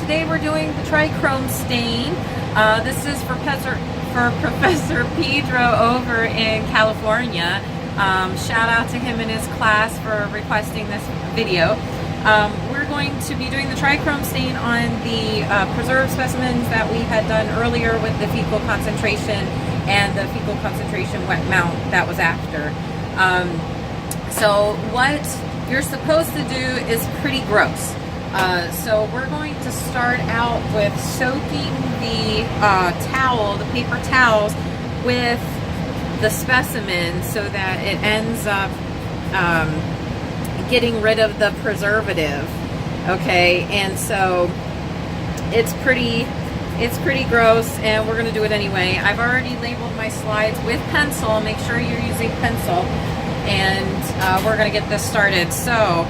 today we're doing the Trichrome Stain. This is for Professor Pedro over in California. Shout out to him and his class for requesting this video. We're going to be doing the Trichrome Stain on the preserved specimens that we had done earlier with the fecal concentration and the fecal concentration wet mount that was after. So what you're supposed to do is pretty gross. So we're going to start out with soaking the the paper towels, with the specimen so that it ends up getting rid of the preservative. Okay, and so it's pretty gross, and we're going to do it anyway. I've already labeled my slides with pencil. Make sure you're using pencil, and we're going to get this started. So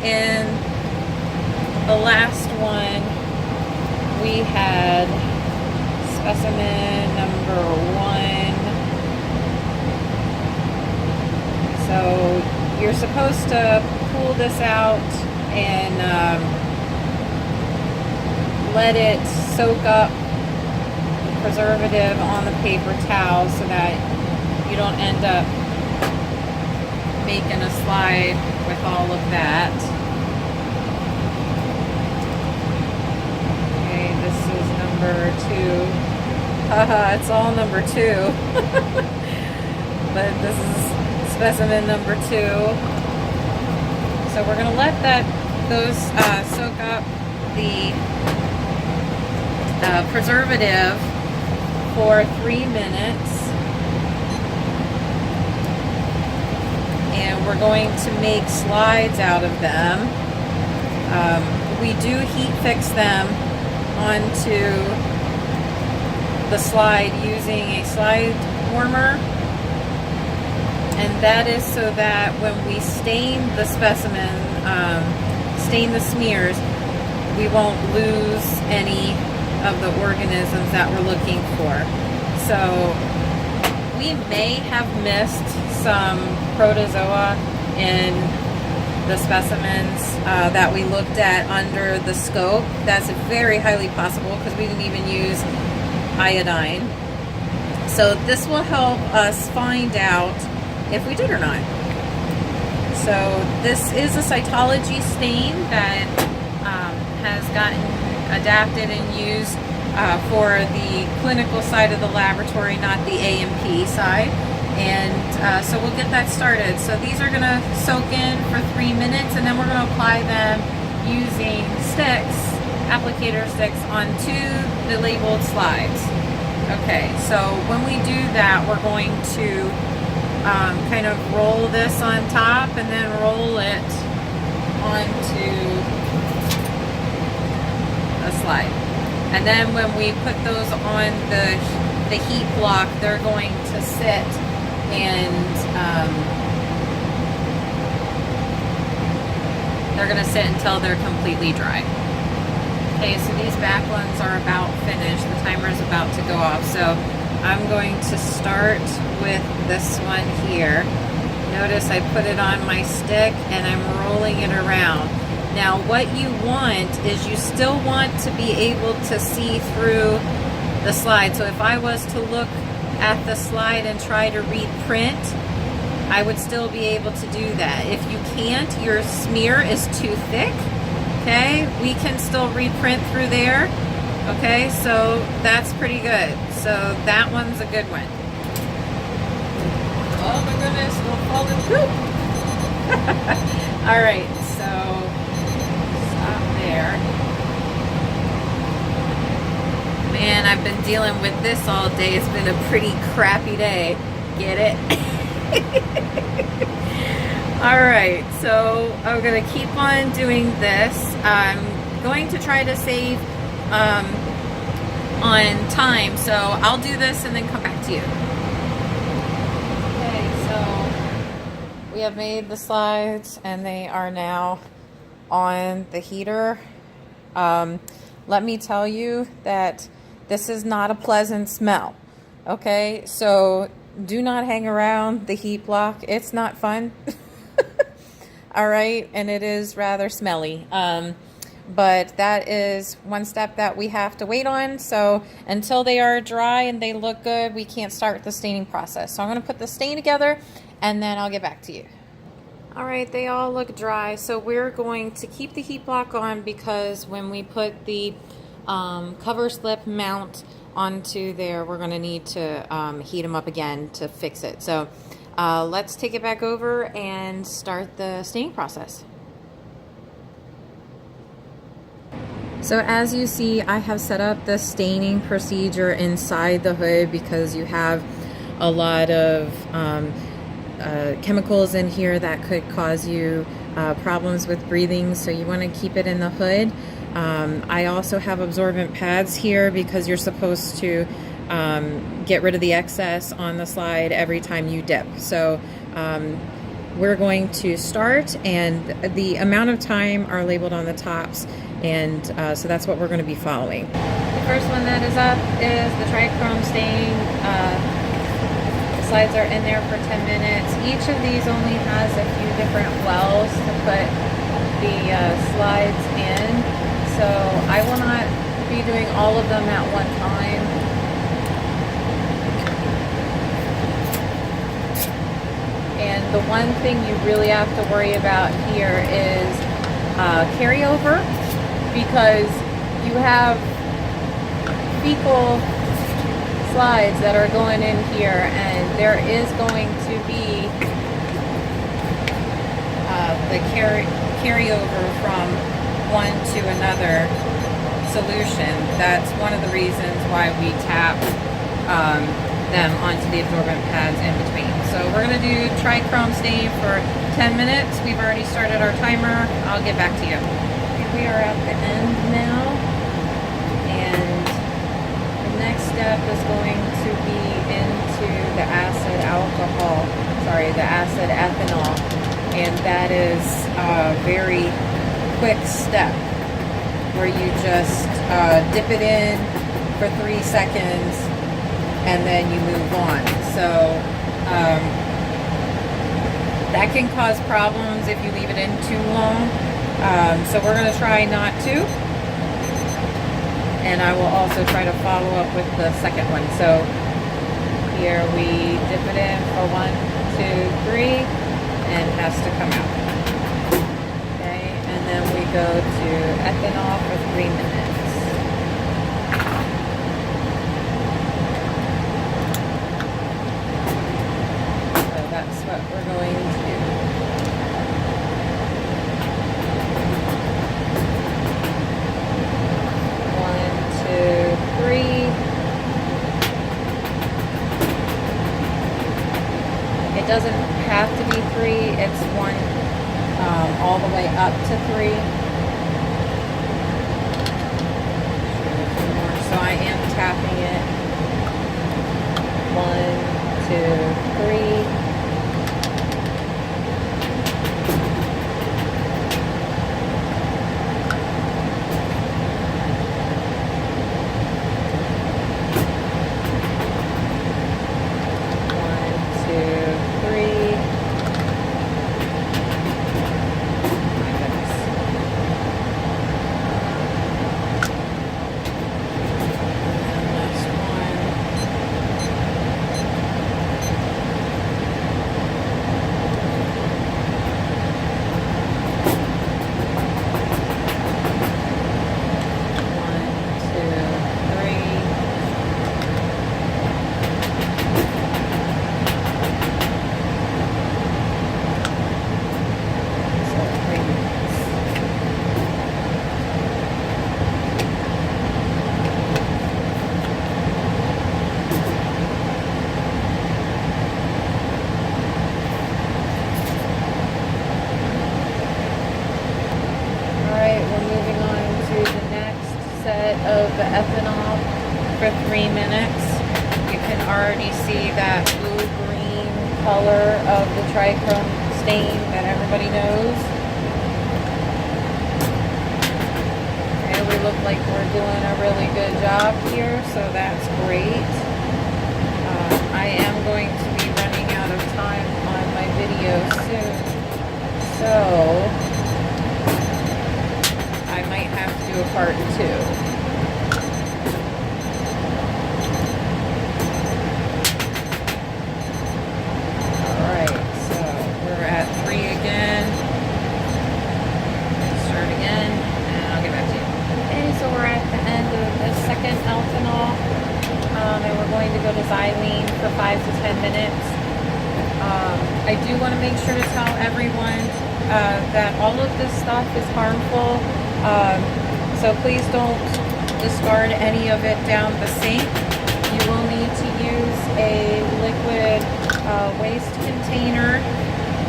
in the last one we had specimen number 1. So you're supposed to pull this out and let it soak up the preservative on the paper towel so that you don't end up making a slide with all of that. Okay, this is number 2. Haha, it's all number 2. But this is specimen number 2. So we're going to let those soak up the preservative for 3 minutes, and we're going to make slides out of them. We do heat fix them onto the slide using a slide warmer, and that is so that when we stain the specimen, stain the smears, we won't lose any of the organisms that we're looking for. So we may have missed some protozoa in the specimens that we looked at under the scope. That's very highly possible because we didn't even use iodine. So this will help us find out if we did or not. So this is a cytology stain that has gotten adapted and used for the clinical side of the laboratory, not the A&P side. And so we'll get that started. So these are going to soak in for 3 minutes, and then we're going to apply them using sticks, applicator sticks, onto the labeled slides. Okay, so when we do that, we're going to kind of roll this on top and then roll it onto a slide. And then when we put those on the heat block, they're going to sit and they're going to sit until they're completely dry. Okay, so these back ones are about finished. The timer is about to go off. So I'm going to start with this one here. Notice I put it on my stick and I'm rolling it around. Now what you want is, you still want to be able to see through the slide. So if I was to look at the slide and try to read print, I would still be able to do that. If you can't, your smear is too thick, okay, we can still read print through there. Okay, so that's pretty good. So that one's a good one. Oh my goodness, don't fall in poop. All right, so there. Man, I've been dealing with this all day. It's been a pretty crappy day. Get it? Alright, so I'm going to keep on doing this. I'm going to try to save on time, so I'll do this and then come back to you. Okay, so we have made the slides and they are now on the heater. Let me tell you that this is not a pleasant smell. Okay, so do not hang around the heat block. It's not fun. All right, and it is rather smelly. but that is one step that we have to wait on. So until they are dry and they look good, we can't start the staining process. So I'm going to put the stain together and then I'll get back to you. All right, they all look dry. So we're going to keep the heat block on because when we put the cover slip mount onto there, we're going to need to heat them up again to fix it. So let's take it back over and start the staining process. So as you see, I have set up the staining procedure inside the hood because you have a lot of chemicals in here that could cause you problems with breathing, so you want to keep it in the hood. I also have absorbent pads here because you're supposed to get rid of the excess on the slide every time you dip. So we're going to start, and the amount of time are labeled on the tops, and so that's what we're going to be following. The first one that is up is the Trichrome Stain. Slides are in there for 10 minutes. Each of these only has a few different wells to put the slides in, so I will not be doing all of them at one time. And the one thing you really have to worry about here is carryover, because you have fecal slides that are going in here, and there is going to be the carryover from one to another solution. That's one of the reasons why we tap them onto the absorbent pads in between. So we're going to do Trichrome Stain for 10 minutes. We've already started our timer. I'll get back to you. We are at the end now, and the next step is going to be into the acid ethanol, and that is a very quick step where you just dip it in for 3 seconds and then you move on. So that can cause problems if you leave it in too long. So we're going to try not to. And I will also try to follow up with the second one. So here we dip it in for 1, 2, 3, and it has to come out. Okay, and then we go to ethanol for 3 minutes. So that's what we're going to do. It doesn't have to be 3, it's 1 all the way up to 3. So I am tapping it. 1, 2, 3. Of the ethanol for 3 minutes. You can already see that blue-green color of the Trichrome Stain that everybody knows. And we look like we're doing a really good job here, so that's great. I am going to be running out of time on my video soon, so I might have do a part 2. Ethanol, and we're going to go to xylene for 5 to 10 minutes. I do want to make sure to tell everyone that all of this stuff is harmful, so please don't discard any of it down the sink. You will need to use a liquid waste container,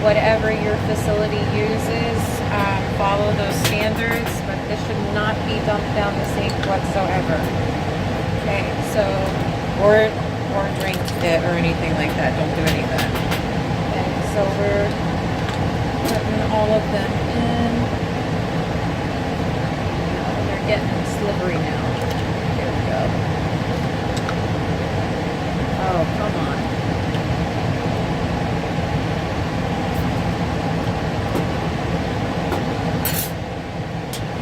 whatever your facility uses. Follow those standards, but this should not be dumped down the sink whatsoever. Okay, so, or drink it or anything like that. Don't do any of that. Okay, so we're putting all of them in. Oh, they're getting slippery now. Here we go. Oh, come on.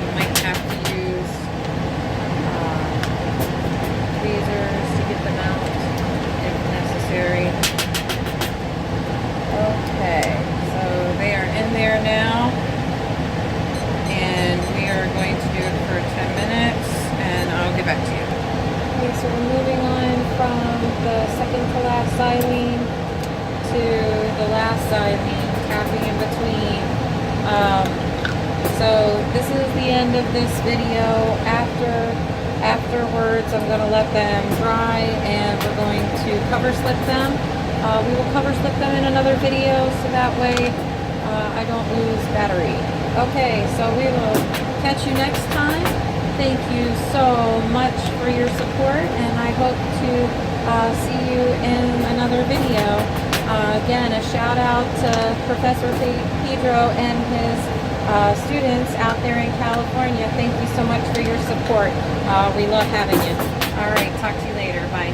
You might have to use tweezers to get them out if necessary. Okay, so they are in there now, and we are going to do it for 10 minutes, and I'll get back to you. Okay, so we're moving on from the second to last xylene to the last xylene, capping in between. So this is the end of this video. Afterwards, I'm going to let them dry, and we're going to cover slip them. We will cover slip them in another video, so that way I don't lose battery. Okay, so we will catch you next time. Thank you so much for your support, and I hope to see you in another video. Again, a shout out to Professor Pedro and his students out there in California. Thank you so much for your support. We love having you. All right, talk to you later. Bye.